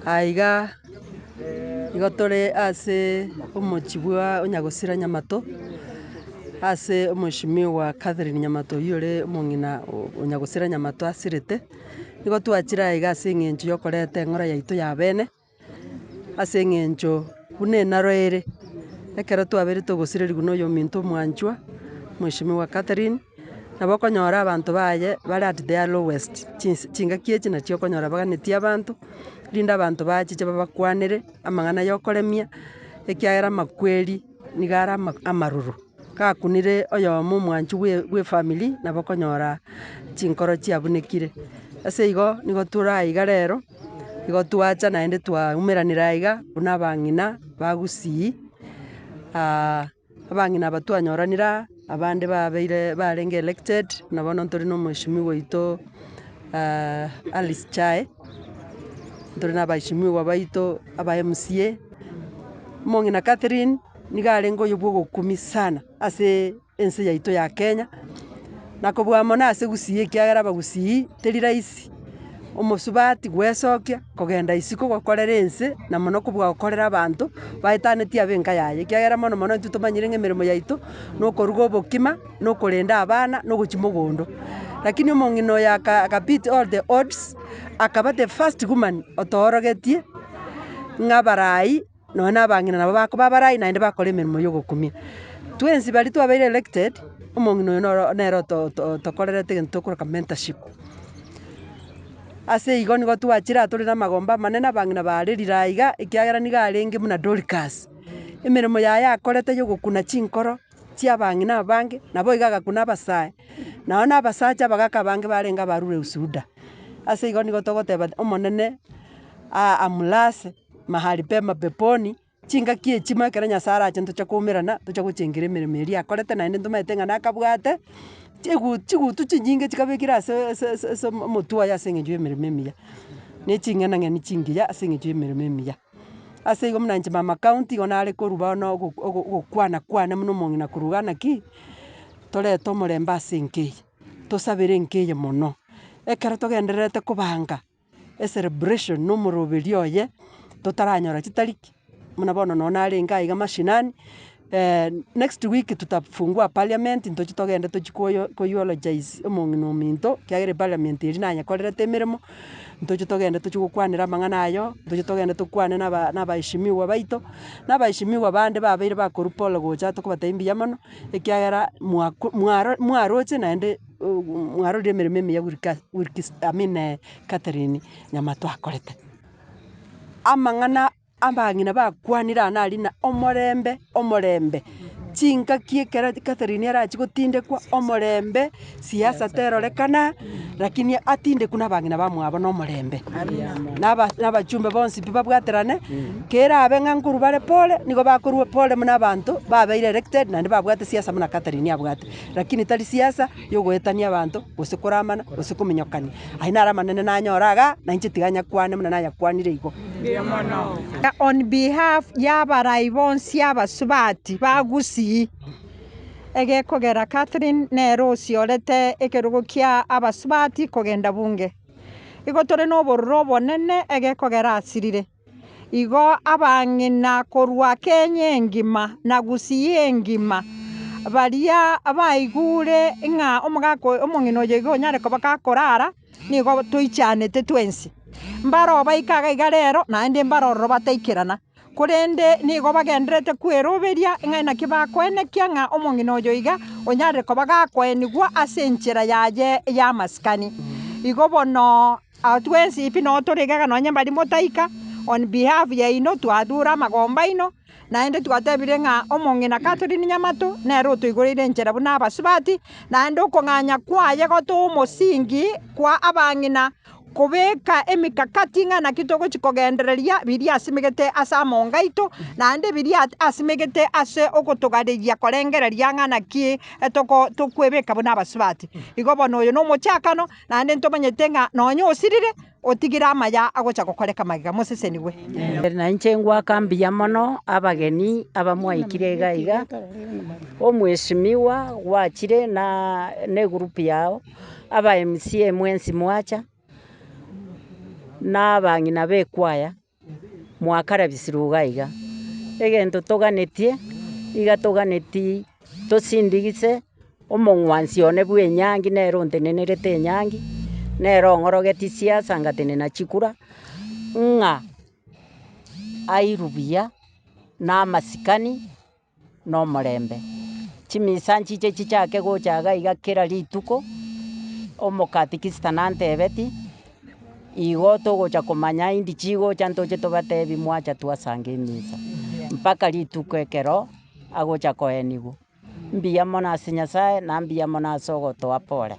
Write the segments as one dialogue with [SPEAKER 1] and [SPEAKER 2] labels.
[SPEAKER 1] Aiga igo tore ase omochibwa Onyagusira Nyamato, ase omweshimiwa Catherine Nyamato oywo ore omong'ina Onyagusira Nyamato asirete, igo twachire aiga ase eng'encho ya okoreta eng'ora yaito ya abene, ase eng'encho buna enaro ere, ekero twabeire togosireriwa na oyo ominto mwanchwa, mweshimiwa Catherine, nabo okonyora abanto baye bare at their lowest, chingaki echi nachio okonyora baganetie abanto, rinde abanto bachiche babakwanere amang'ana ya okoremia, ekiagera amakweri niga are amaruru, gakunire oyomo omwanchwa bwa efamily nabo okonyora chinkoro chiabunekire. Ase igo nigo toraiga rero, igo twacha naende twaumeranera aiga buna abang'ina ba Gusii, abang'ina aba twanyoranera, abande babeire barenge elected, buna bono ntore na omweshimiwa oito Alice Chae, ntore na abaishimiwa baito aba MCA. Omong'ina Catherine niga arenge oyo bwa ogokumia sana ase ense yaito ya Kenya, na kobua mono ase Gusii ekiagera abagusii teri rahisi omosubati gwesokia kogenda isiko gokorera ense na mono kobua gokorera abanto baetanetie abe enka yaye, ekiagera mono mono intwe tomanyire ng'a emeremo yaito na okoruga obokima, na okorenda abana, na ogochia mogondo. Lakini omong'ina oyo akabeat all the odds, akaba the first woman otoorogetie ng'a abarai nonye na abang'ina nabo bakoba abarai naende bakora emeremo ya ogokumia. Twensi baria twabeire elected, omong'ina oyo nere tokorerete egento tokoroka mentorship. Ase igo nigo twachire tore na amagomba amanene abang'ina baarerire aiga ekiagera niga arenge buna Dorcas, emeremo yaye akorete ya ogokuna chinkoro chia abang'ina abange, nabo iga agakuna abasae, nonye na abasacha abagaka abange barenge abarure ushuhuda. Ase igo nigo togoteba omonene amulase mahali pema peponi, chingaki echi ekero Nyasaye arache ntoche koumerana, toche gochengera emeremo eria akorete naende ntomaete ng'a nakabwate chigutu chinyinge chikabekire ase omotwe oye ase eng'encho ya emeremo emiya, na eching'enang'eni chingiya ase eng'encho ya emeremo emiya. Ase igo buna inche mama county igo nare korwa bono ogokwana kwane buna omong'ina korwa iga naki torete omorembe ase enka eye, tosabere enka eye mono, ekero togendererete kobanga ecelebration na omoroberi oye, totaranyora chitariki buna bono nonye narenge aiga mashinani, next week tutafungua parliament ntoche togende tochi koeulogize omong'ina ominto, ekiagera eparliament eria nanyekorerete emeremo, ntoche togende tochi gokwanera amang'ana ayo, ntoche togende tokwane na abaishimiwa baito, na abaishimiwa bande babeire bakorwa pole gocha tokobatebia mbuya mono, ekiagera mwaroche naende mwarorire emeremo emiya Catherine Nyamato akorete. Amang'ana abang'ina bakwanire ana aria na omorembe, chingaki ekero Catherine arachi gotindekwa omorembe, siasa terorekana, lakini atindekwa na abang'ina bamwabo na omorembe. Na abachumbe bonsi pi babwaterane, kerabe ng'a nkorwa bare pore, nigo bakorwa pore buna abanto babeire elected naende babwate siasa buna Catherine abwate, lakini tari siasa ya ogoetania abanto, gose koramana, gose kominyokania. Aywo naro amanene nanyora iga, na inche tiga nyakwane buna nanyakwanire igo.
[SPEAKER 2] On behalf ya abarai bonsi abasubati ba Gusii, egekogera Catherine nere osiorete ekerogo kia abasubati kogenda bunge. Igo tore na obororo obonene egekogera asirire. Igo abang'ina korwa Kenya engima na Gusii engima, baria baigure ng'a omong'ina oyo iga onyare koba gakorara, nigo toichanete twensi. Mbaro baika iga rero naende mbaro ororo bataikerana, korende nigo bagenderete kweroberia ng'a naki bakoenekia ng'a omong'ina oyo iga onyare koba gakoenigwa ase enchera yaye ya amasikani. Igo bono twensi pi no tore iga nonye mbari motaika, on behalf yaino twadura amagomba aino, naende twatebire ng'a omong'ina Catherine Nyamato nere otoigoreire enchera buna abasubati, naende okong'anya kwaye gotoa omosingi kwa abang'ina kobeka emikakati ng'a naki togochi kogendereria biria asimegete ase amonga aito, naende biria asimegete ase ogotogareria korengereria ng'a naki tokwebeka buna abasubati. Igo bono oyo na omochakano, naende ntomanyete ng'a nonye osirire otigire amaya agocha gokoreka magega moseseniwe.
[SPEAKER 3] Na inche ngwaka mbuya mono abageni abamwaikire iga omweshimiwa gwachire na egroup yao aba MCA mwensi mwacha na abang'ina ba ekwaya mwakara bisiruga iga egento toganetie iga toganetie tosindigise omong'wansi one bwa enyangi nero ntenenerete enyangi nero ng'orogeti siasa ngatenena chikura ng'a airubuya na amasikani na omorembe chimisa nchiche chichake gocha iga kera rituko omokatikista nantebeti igo togocha komanya indi chigocha ntoche tobatebi mwacha twasanga emisa mpaka rituko ekero agocha koeniwu mbuya mono ase Nyasaye na mbuya mono ase ogotoa pore.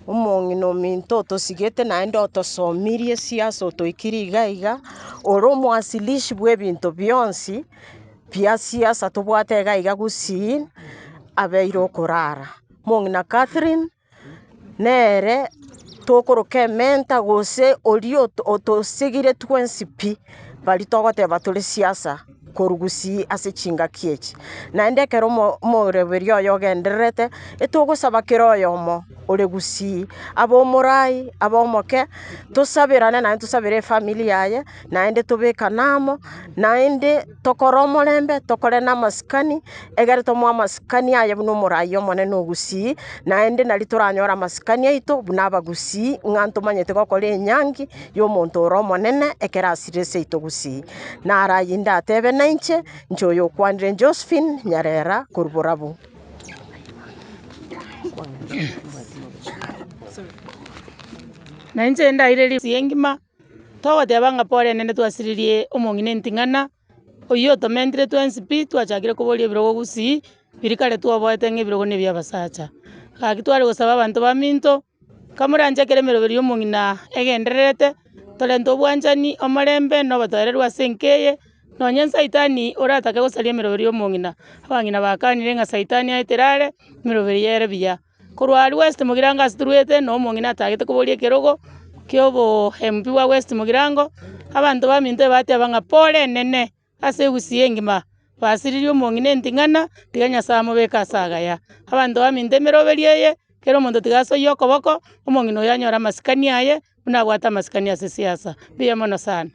[SPEAKER 4] Omong'ina ominto otosigete naende otosomirie siasa otoikiri iga ore omwasilishi bwa ebinto bionsi bia siasa tobwate iga gusii abeire okorara. Mong'ina Catherine nere tokoroka ementa gose oria otosigire twensi pi bari togoteba tore siasa korwa gusii ase chingaki echi naende ekero omoreberi oyo ogendererete etogosaba kera oyomo ore gusii aba omorai aba omoke tosabirane naende tosabire efamily yaye naende tobekane amo naende tokore omorembe tokore na amasikani egere tomoe amasikani aye buna omorai omonene ogusii naende nari toranyora amasikani aito buna abagusii ng'a ntomanyete gokora enyangi ya omonto ore omonene ekero asire ase aito gusii naro aywo ndatebe na inche oyo okwanire Josephine Nyarera korwa Borabu.
[SPEAKER 5] Na inche ndaireri siengima togoteba ng'a pore nene twasiririe omong'ina enting'ana oyo otomentire twensi pi twachakire koboria ebirogo gusii biri kare twaboete ng'a ebirogo na ebia abasacha gaki tware gosaba abanto baminto kamoranchekere emeroberi ya omong'ina egendererete torente obwanchani omorembe na obotoererwa ase enka eye nonya saitani oratake gosaria emeroberi ya omong'ina abang'ina bakanire ng'a saitani aetera are emeroberi ere buya korwa aria West Mogirango ase torwete na omong'ina atagete koboria ekerogo kia obo MP bwa West Mogirango abanto baminto bateba ng'a pore enene ase egusii engima basiririe omong'ina enting'ana tiga Nyasaye amobeke ase agaya abanto baminto emeroberi eye kera omonto tiga asoe okoboko omong'ina oyo anyore amasikani aye buna abwate amasikani ase siasa mbuya mono sana.